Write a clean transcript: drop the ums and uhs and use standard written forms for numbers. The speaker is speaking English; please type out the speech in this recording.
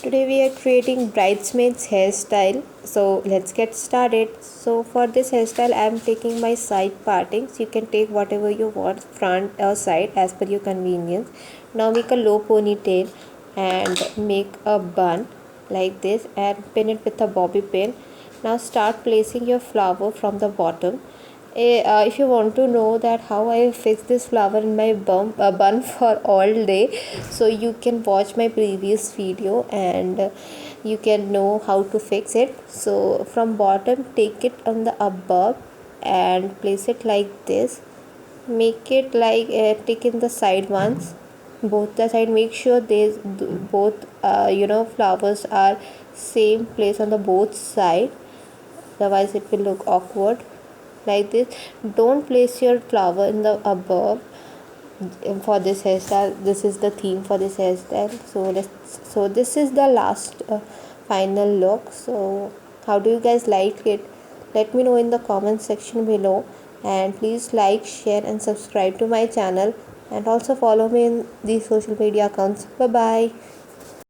Today we are creating bridesmaids hairstyle. So let's get started. So for this hairstyle I am taking my side partings. You can take whatever you want, front or side as per your convenience. Now make a low ponytail and make a bun like this and pin it with a bobby pin. Now start placing your flower from the bottom. If you want to know that how I fix this flower in my bun for all day, so you can watch my previous video and you can know how to fix it. So from bottom take it on the above and place it like this. Make it like take in the side ones, both the side. Make sure these both flowers are same place on the both side, otherwise it will look awkward like this. Don't place your flower in the above for this hairstyle. This is the theme for this hairstyle. So this is the last final look. So how do you guys like it? Let me know in the comment section below, and please like, share and subscribe to my channel, and also follow me in these social media accounts. Bye bye.